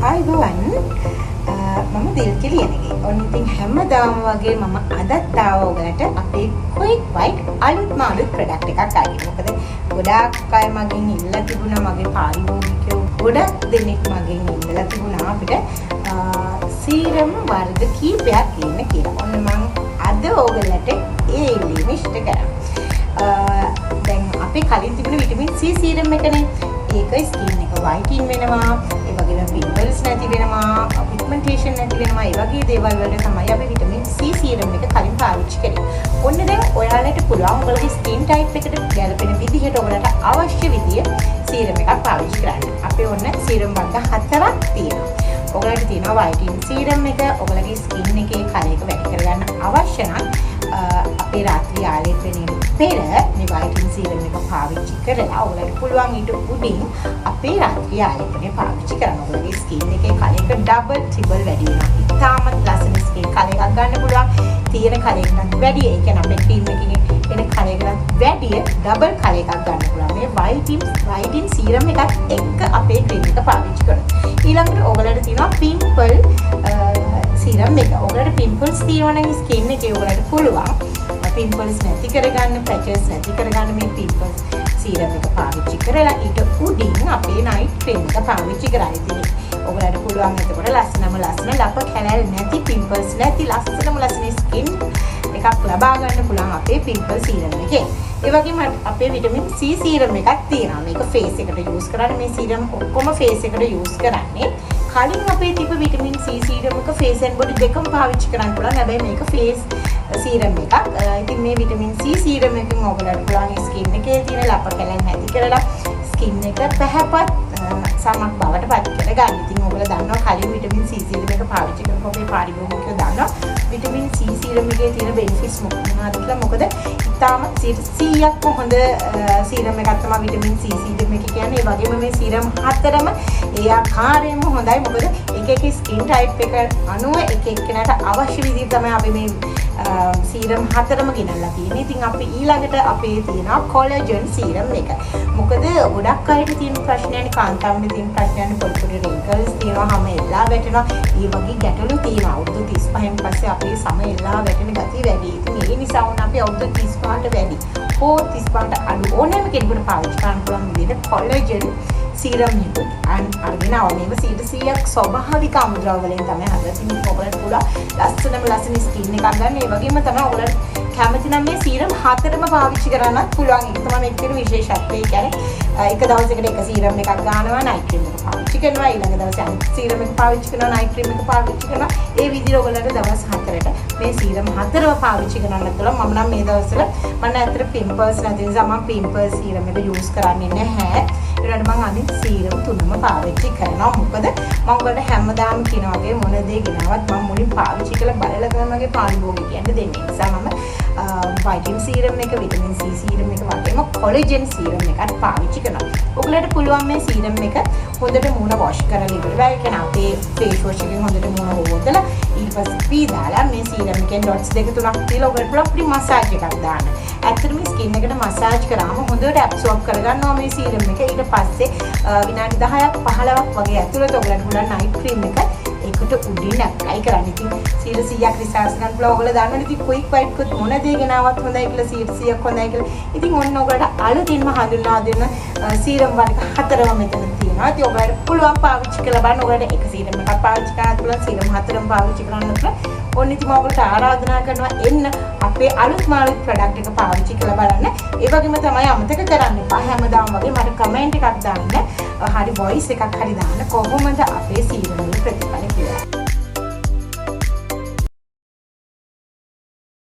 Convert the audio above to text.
ආයිබෝවන් මම දිල්කි ලියනගේ. ඔන්න ඉතින් හැමදාම වගේ මම අදත් ආවා ඔයගලට අපේ quick white අලුත්ම අලුත් ප්‍රොඩක්ට් එකක් අරගෙන. මොකද ගොඩාක් අය මගෙන් ඉල්ලලා තිබුණා මගේ පාරිභෝගිකයෝ ගොඩක් දෙනෙක් මගෙන් ඉල්ලලා තිබුණා අපිට සීරම් වර්ග කීපයක් ඉන්න කියලා. ඔන්න මම අද ඔයගලට ඒ ඉල්ලීම ඉෂ්ට කරා. දැන් අපේ කලින් තිබුණ විටමින් C සීරම් එකනේ. ඒක ස්කින් එක වයිටින් වෙනවා. ඒ වගේම පිම්පල්ස් නැති වෙනවා, පිග්මන්ටේෂන් නැති වෙනවා. ඒ වගේ දේවල් වලට තමයි අපි විටමින් C සීරම් එක කලින් පාවිච්චි කරේ. ඔන්න දැන් ඔයාලට පුළුවන් ඔයාලගේ ස්කින් ටයිප් එකට ගැලපෙන විදිහට ඔයාලට අවශ්‍ය විදිය සීරම් එකක් පාවිච්චි කරන්න. අපේ ඔන්න සීරම් වර්ග 4ක් තියෙනවා. ඔයාලට තියෙනවා වයිටින් සීරම් එක. ඔයාලගේ ස්කින් එකේ කලර් එක වැඩි කරගන්න අවශ්‍ය නම් අපේ රාත්‍රී ආලේපනයේ පෙර මේ වයිටින් සීරම් එක පාවිච්චි කරලා ඔයාලට පුළුවන් ඊට උඩින් අපේ රාත්‍රී ආලේපනය පාවිච්චි කරන්න. ඔයාලගේ ස්කින් එකේ කලර් එක ඩබල් ට්‍රිපල් වැඩි වෙනවා. ඉතාමත් ලස්සන ස්කින් කලර් එකක් ගන්න පුළුවන්. තියෙන කලර් එකකට වැඩි. ඒ කියන්නේ අපේ ක්‍රීම් එකකින් එන කලර් එකකට වැඩි ඩබල් කලර් එකක් ගන්න පුළුවන්. මේ වයිටින් සීරම් එකත් එක්ක අපේ ක්‍රීම් එක පාවිච්චි කරනවා. ඊළඟට ඔයාලට තියෙනවා පිම්පල් සීරම් එක. ඔයාලට පිම්පල්ස් තියෙනවා නම් ස්කින් එකේ ඔයාලට පුළුවන් පිම්පල්ස් නැති කරගන්න, පැචස් නැති කරගන්න මේ පිම්පල්ස් සීරම් එක පාවිච්චි කරලා ඊට උඩින් අපේ නයිට් ක්‍රීම් එක පාවිච්චි කරලා ඉතින් ඔයාලට පුළුවන් එතකොට ලස්සන ලප කැලල් නැති පිම්පල්ස් නැති ලස්සනම ලස්සන ස්කින් එකක් ලබා ගන්න පුළුවන් අපේ පිම්පල් සීරම් එකේ. ඒ වගේම අපේ විටමින් C සීරම් එකක් තියෙනවා. මේක ෆේස් එකට යූස් කරන්නේ. මේ සීරම් ඔක්කොම ෆේස් එකට යූස් කරන්නේ. කලින් අපේ තිබ්බ විටමින් C සීරම් එක ෆේස් ඇන්ඩ් බොඩි දෙකම පාවිච්චි කරන්න පුළුවන්. හැබැයි මේක ෆේස් සීරම් එකක්. ඉතින් මේ විටමින් C සීරම් එකෙන් ඔයාලට පුළුවන් ස්කින් එකේ තියෙන ලප කැලන් නැති කරලා ස්කින් එක පැහැපත් සමක් බවට පත් කරගන්න. ඉතින් ඔයාලා දන්නවා කලින් විටමින් C සීරම් එක පාවිච්චි කරනකොට අපේ පාරිභෝගිකයෝ දන්නවා විටමින් C සීරම් එකේ තියෙන බෙනිෆිට්ස් මොනවද කියලා. මොකද ඉතාමත් 100ක්ම හොඳ සීරම් එකක් තමයි විටමින් C සීරම් එක කියන්නේ. ඒ වගේම මේ සීරම් හතරම ඒ ආකාරයෙන්ම හොඳයි. මොකද එක ස්කින් ටයිප් එක අනුව එක එක්කෙනාට අවශ්‍ය විදිහට තමයි අපි මේ සීරම් හතරම ගෙනල්ලා තියෙන්නේ. ඉතින් අපි ඊළඟට අපේ තියෙනවා කොලජන් සීරම් එක. මොකද ගොඩක් අයට තියෙන ප්‍රශ්නයනේ කාන්තාවන්ට තියෙන ප්‍රශ්නයනේ පොඩි රින්කල්ස් තියෙනවා, හැම එල්ලා වැටෙනවා. ඒ වගේ ගැටලු තියෙනවා. අවුරුදු 35න් පස්සේ අපේ සම එල්ලා වැටෙන ගතිය වැඩි. ඉතින් ඒ නිසා වුණ අපි අවුරුදු 35ට වැඩි හෝ 35ට අඩු ඕනෑම කෙනෙකුට පාවිච්චි කරන්න පුළුවන් විදිහට කොලජන් සීරම් එක අරගෙන ආවම 100%ක් ස්වභාවික අමුද්‍රව්‍ය වලින් තමයි හදලා තියෙන්නේ. ඔයාලට පුළුවන් ලස්සන ස්කින් එකක් ගන්න. ඒ වගේම තමයි ඔයාලට කැමති නම් මේ සීරම් හතරම පාවිච්චි කරන්නත් පුළුවන්. ඒක තමයි මේකේ විශේෂත්වය. ඒ කියන්නේ එක දවසකට එක සීරම් එකක් ගන්නවා, නයිට් ක්‍රීම් එක පාවිච්චි කරනවා, ඊළඟ දවසේ අනිත් සීරම් එක පාවිච්චි කරනවා, නයිට් ක්‍රීම් එක පාවිච්චි කරනවා. ඒ විදිහට ඔයාලට දවස් 4ට මේ සීරම් හතරම පාවිච්චි කරන්නත් පුළුවන්. මම නම් මේ දවස්වල මම ඇත්තට පිම්පල්ස් නැති නිසා මම පිම්පල්ස් සීරම් එක යූස් කරන්නේ නැහැ. ඒකට මම අනිත් සීරම් තුනම පාවිච්චි කරනවා. මොකද මම ඔයාලට හැමදාම කියන වගේ මොන දේ ගෙනවත් මම මුලින් පාවිච්චි කරලා බලලා තමයි මගේ පාරිභෝගිකයන්ට දෙන්නේ. ඒ නිසා මම වයිටින් සීරම් එක, විටමින් C සීරම් එක වගේම කොලජන් සීරම් එකත් පාවිච්චි කරනවා. ඔයාලට පුළුවන් මේ සීරම් එක හොඳට මූණ වොෂ් කරලා ඉවරලා ඒ කියන්නේ අපේ ෆේස් වොෂ් එකෙන් හොඳට මූණ හොදලා ඊට පස්සේ පීදාලා මේ සීරම් එකෙන් ඩොට්ස් දෙක තුනක් තියලා ඔයාලට පුළුවන් ප්‍රි මසාජ් එකක් දාන්න. ඇත්තටම ස්කින් එකට මසාජ් කරාම හොඳට ඇබ්සෝබ් කරගන්නවා මේ සීරම් එක. ඊට පස්සේ විනාඩි 10ක් 15ක් වගේ ඇතුළත ඔයාලට පුළුවන් නයිට් ක්‍රීම් එක ඒකට උඩින් ඇප්ලයි කරන්න. ඉතින් 100%ක් රිසර්ච් ගන්න පුළුවන්. ඔයාලා දන්නවනේ ඉතින් quick white කුත් මොන දේ ගෙනාවත් හොඳයි කියලා 100%ක් හොඳයි කියලා. ඉතින් ඔන්න ඔයාලට අලුතින්ම හඳුන්වා දෙන සීරම් වර්ග 4ම මෙතන තියෙනවා. ඉතින් ඔයාලට පුළුවන් පාවිච්චි කරලා බලන්න. ඔයාලට එක සීරම් එකක් පාවිච්චි කරන්නත් පුළුවන්, සීරම් 4ම පාවිච්චි කරන්නත් පුළුවන්. ඔන්න ඉතින් මම ඔයාලට ආරාධනා කරනවා එන්න අපේ අලුත්ම අලුත් ප්‍රොඩක්ට් එක පාවිච්චි කරලා බලන්න. ඒ වගේම තමයි අමතක කරන්න එපා හැමදාම වගේ මට කමෙන්ට් එකක් දාන්න. හරි වොයිස් එකක් හරි දාන්න. කොහොමද අපේ